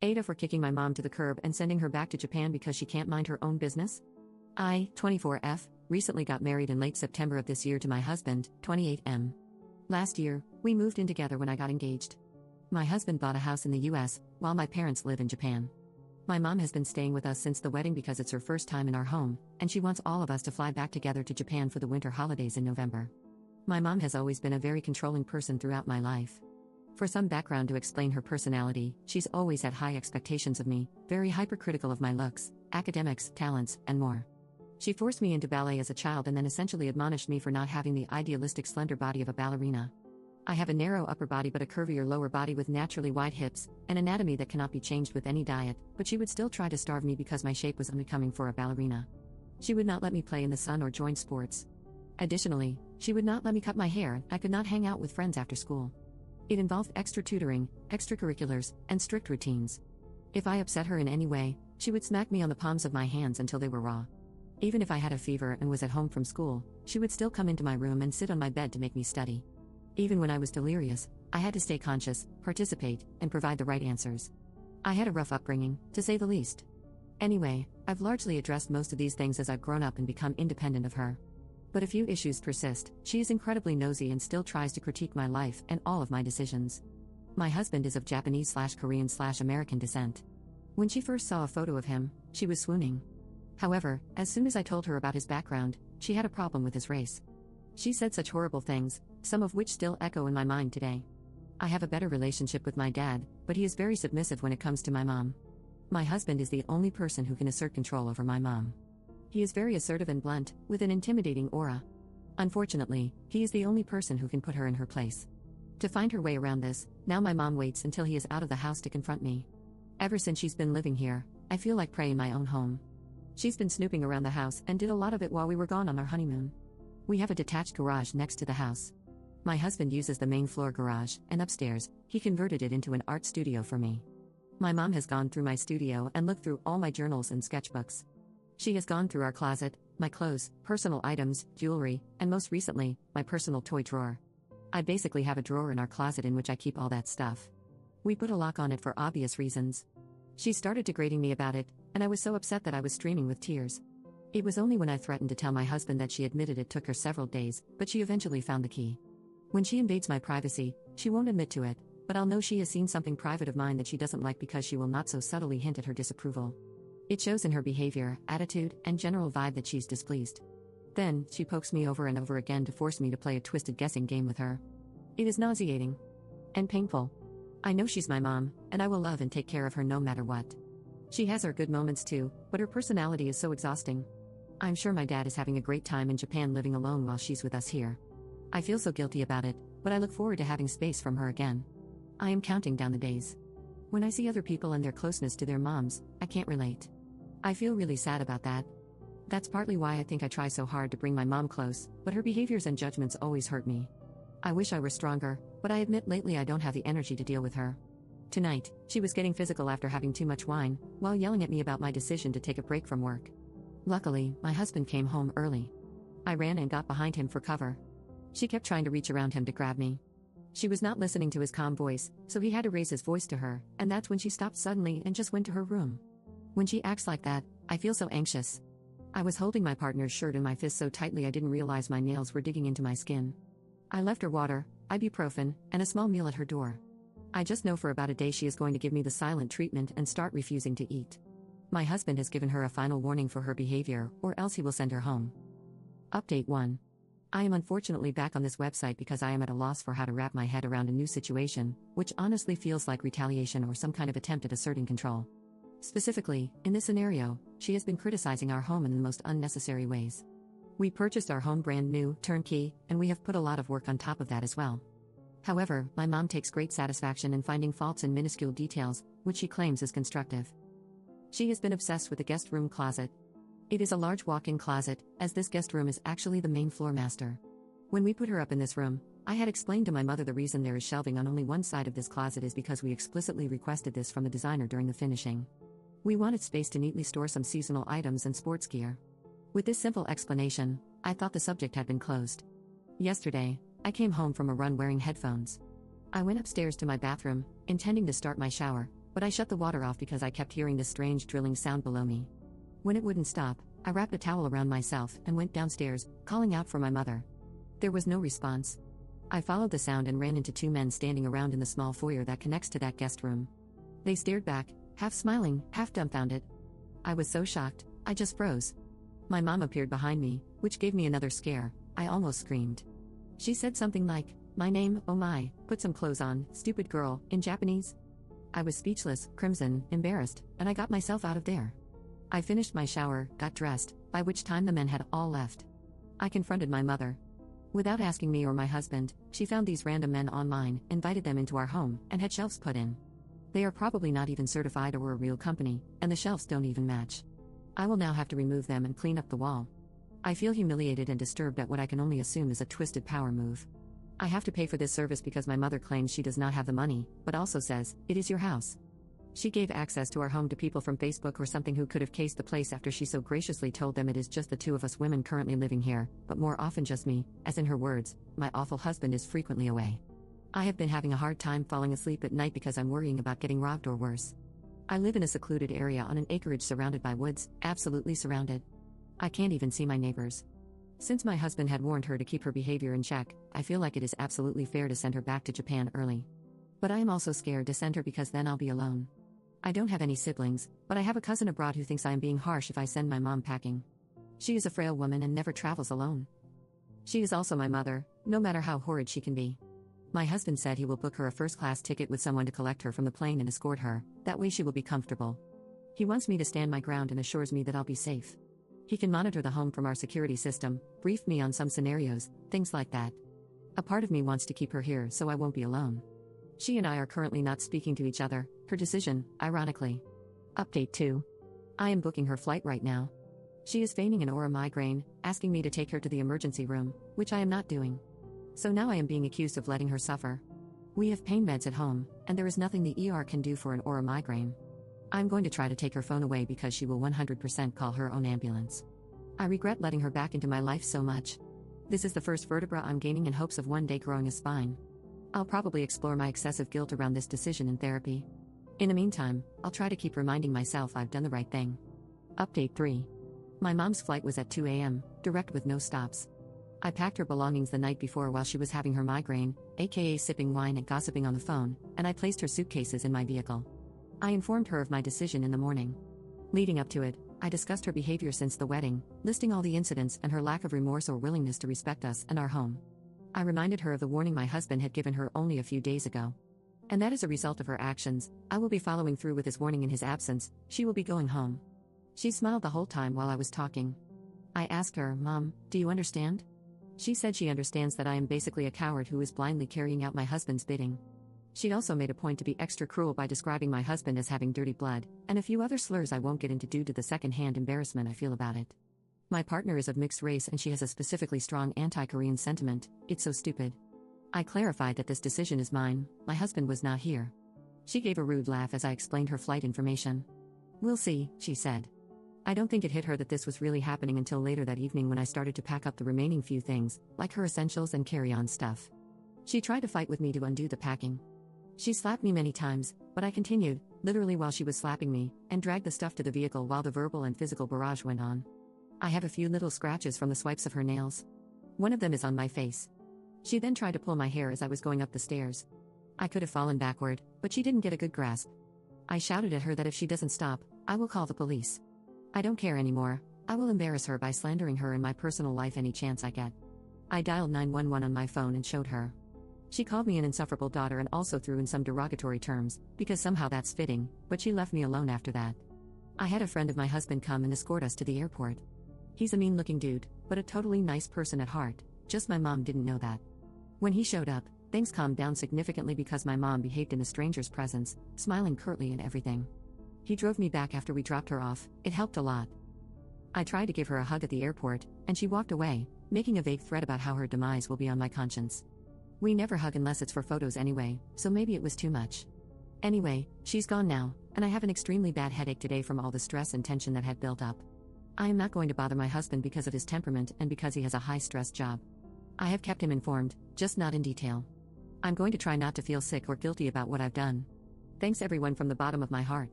AITAH for kicking my mom to the curb and sending her back to Japan because she can't mind her own business? I, 24F, recently got married in late September of this year to my husband, 28M. Last year, we moved in together when I got engaged. My husband bought a house in the US, while my parents live in Japan. My mom has been staying with us since the wedding because it's her first time in our home, and she wants all of us to fly back together to Japan for the winter holidays in November. My mom has always been a very controlling person throughout my life. For some background to explain her personality, she's always had high expectations of me, very hypercritical of my looks, academics, talents, and more. She forced me into ballet as a child and then essentially admonished me for not having the idealistic slender body of a ballerina. I have a narrow upper body but a curvier lower body with naturally wide hips, an anatomy that cannot be changed with any diet, but she would still try to starve me because my shape was unbecoming for a ballerina. She would not let me play in the sun or join sports. Additionally, she would not let me cut my hair, I could not hang out with friends after school. It involved extra tutoring, extracurriculars, and strict routines. If I upset her in any way, she would smack me on the palms of my hands until they were raw. Even if I had a fever and was at home from school, she would still come into my room and sit on my bed to make me study. Even when I was delirious, I had to stay conscious, participate, and provide the right answers. I had a rough upbringing, to say the least. Anyway, I've largely addressed most of these things as I've grown up and become independent of her. But a few issues persist. She is incredibly nosy and still tries to critique my life and all of my decisions. My husband is of Japanese/Korean/American descent. When she first saw a photo of him, she was swooning. However, as soon as I told her about his background, she had a problem with his race. She said such horrible things, some of which still echo in my mind today. I have a better relationship with my dad, but he is very submissive when it comes to my mom. My husband is the only person who can assert control over my mom. He is very assertive and blunt, with an intimidating aura. Unfortunately, he is the only person who can put her in her place. To find her way around this, now my mom waits until he is out of the house to confront me. Ever since she's been living here, I feel like prey in my own home. She's been snooping around the house and did a lot of it while we were gone on our honeymoon. We have a detached garage next to the house. My husband uses the main floor garage, and upstairs, he converted it into an art studio for me. My mom has gone through my studio and looked through all my journals and sketchbooks. She has gone through our closet, my clothes, personal items, jewelry, and most recently, my personal toy drawer. I basically have a drawer in our closet in which I keep all that stuff. We put a lock on it for obvious reasons. She started degrading me about it, and I was so upset that I was streaming with tears. It was only when I threatened to tell my husband that she admitted it took her several days, but she eventually found the key. When she invades my privacy, she won't admit to it, but I'll know she has seen something private of mine that she doesn't like because she will not so subtly hint at her disapproval. It shows in her behavior, attitude, and general vibe that she's displeased. Then, she pokes me over and over again to force me to play a twisted guessing game with her. It is nauseating. And painful. I know she's my mom, and I will love and take care of her no matter what. She has her good moments too, but her personality is so exhausting. I'm sure my dad is having a great time in Japan living alone while she's with us here. I feel so guilty about it, but I look forward to having space from her again. I am counting down the days. When I see other people and their closeness to their moms, I can't relate. I feel really sad about that. That's partly why I think I try so hard to bring my mom close, but her behaviors and judgments always hurt me. I wish I were stronger, but I admit lately I don't have the energy to deal with her. Tonight, she was getting physical after having too much wine, while yelling at me about my decision to take a break from work. Luckily, my husband came home early. I ran and got behind him for cover. She kept trying to reach around him to grab me. She was not listening to his calm voice, so he had to raise his voice to her, and that's when she stopped suddenly and just went to her room. When she acts like that, I feel so anxious. I was holding my partner's shirt in my fist so tightly I didn't realize my nails were digging into my skin. I left her water, ibuprofen, and a small meal at her door. I just know for about a day she is going to give me the silent treatment and start refusing to eat. My husband has given her a final warning for her behavior, or else he will send her home. Update 1. I am unfortunately back on this website because I am at a loss for how to wrap my head around a new situation, which honestly feels like retaliation or some kind of attempt at asserting control. Specifically, in this scenario, she has been criticizing our home in the most unnecessary ways. We purchased our home brand new, turnkey, and we have put a lot of work on top of that as well. However, my mom takes great satisfaction in finding faults in minuscule details, which she claims is constructive. She has been obsessed with the guest room closet. It is a large walk-in closet, as this guest room is actually the main floor master. When we put her up in this room, I had explained to my mother the reason there is shelving on only one side of this closet is because we explicitly requested this from the designer during the finishing. We wanted space to neatly store some seasonal items and sports gear. With this simple explanation, I thought the subject had been closed. Yesterday, I came home from a run wearing headphones. I went upstairs to my bathroom, intending to start my shower, but I shut the water off because I kept hearing this strange drilling sound below me. When it wouldn't stop, I wrapped a towel around myself and went downstairs, calling out for my mother. There was no response. I followed the sound and ran into two men standing around in the small foyer that connects to that guest room. They stared back, half smiling, half dumbfounded. I was so shocked, I just froze. My mom appeared behind me, which gave me another scare. I almost screamed. She said something like, "My name, oh my, put some clothes on, stupid girl," in Japanese. I was speechless, crimson, embarrassed, and I got myself out of there. I finished my shower, got dressed, by which time the men had all left. I confronted my mother. Without asking me or my husband, she found these random men online, invited them into our home, and had shelves put in. They are probably not even certified or a real company, and the shelves don't even match. I will now have to remove them and clean up the wall. I feel humiliated and disturbed at what I can only assume is a twisted power move. I have to pay for this service because my mother claims she does not have the money, but also says, "It is your house." She gave access to our home to people from Facebook or something who could have cased the place after she so graciously told them it is just the two of us women currently living here, but more often just me, as in her words, "My awful husband is frequently away." I have been having a hard time falling asleep at night because I'm worrying about getting robbed or worse. I live in a secluded area on an acreage surrounded by woods, absolutely surrounded. I can't even see my neighbors. Since my husband had warned her to keep her behavior in check, I feel like it is absolutely fair to send her back to Japan early. But I am also scared to send her because then I'll be alone. I don't have any siblings, but I have a cousin abroad who thinks I am being harsh if I send my mom packing. She is a frail woman and never travels alone. She is also my mother, no matter how horrid she can be. My husband said he will book her a first-class ticket with someone to collect her from the plane and escort her, that way she will be comfortable. He wants me to stand my ground and assures me that I'll be safe. He can monitor the home from our security system, brief me on some scenarios, things like that. A part of me wants to keep her here so I won't be alone. She and I are currently not speaking to each other, her decision, ironically. Update 2. I am booking her flight right now. She is feigning an aura migraine, asking me to take her to the emergency room, which I am not doing. So now I am being accused of letting her suffer. We have pain meds at home, and there is nothing the ER can do for an aura migraine. I'm going to try to take her phone away because she will 100% call her own ambulance. I regret letting her back into my life so much. This is the first vertebra I'm gaining in hopes of one day growing a spine. I'll probably explore my excessive guilt around this decision in therapy. In the meantime, I'll try to keep reminding myself I've done the right thing. Update 3. My mom's flight was at 2 a.m., direct with no stops. I packed her belongings the night before while she was having her migraine, aka sipping wine and gossiping on the phone, and I placed her suitcases in my vehicle. I informed her of my decision in the morning. Leading up to it, I discussed her behavior since the wedding, listing all the incidents and her lack of remorse or willingness to respect us and our home. I reminded her of the warning my husband had given her only a few days ago. And that as a result of her actions, I will be following through with his warning in his absence. She will be going home. She smiled the whole time while I was talking. I asked her, "Mom, do you understand?" She said she understands that I am basically a coward who is blindly carrying out my husband's bidding. She also made a point to be extra cruel by describing my husband as having dirty blood, and a few other slurs I won't get into due to the second-hand embarrassment I feel about it. My partner is of mixed race and she has a specifically strong anti-Korean sentiment. It's so stupid. I clarified that this decision is mine, my husband was not here. She gave a rude laugh as I explained her flight information. "We'll see," she said. I don't think it hit her that this was really happening until later that evening when I started to pack up the remaining few things, like her essentials and carry-on stuff. She tried to fight with me to undo the packing. She slapped me many times, but I continued, literally while she was slapping me, and dragged the stuff to the vehicle while the verbal and physical barrage went on. I have a few little scratches from the swipes of her nails. One of them is on my face. She then tried to pull my hair as I was going up the stairs. I could have fallen backward, but she didn't get a good grasp. I shouted at her that if she doesn't stop, I will call the police. I don't care anymore. I will embarrass her by slandering her in my personal life any chance I get. I dialed 911 on my phone and showed her. She called me an insufferable daughter and also threw in some derogatory terms, because somehow that's fitting, but she left me alone after that. I had a friend of my husband come and escort us to the airport. He's a mean-looking dude, but a totally nice person at heart, just my mom didn't know that. When he showed up, things calmed down significantly because my mom behaved in a stranger's presence, smiling curtly and everything. He drove me back after we dropped her off, it helped a lot. I tried to give her a hug at the airport, and she walked away, making a vague threat about how her demise will be on my conscience. We never hug unless it's for photos anyway, so maybe it was too much. Anyway, she's gone now, and I have an extremely bad headache today from all the stress and tension that had built up. I am not going to bother my husband because of his temperament and because he has a high-stress job. I have kept him informed, just not in detail. I'm going to try not to feel sick or guilty about what I've done. Thanks everyone from the bottom of my heart.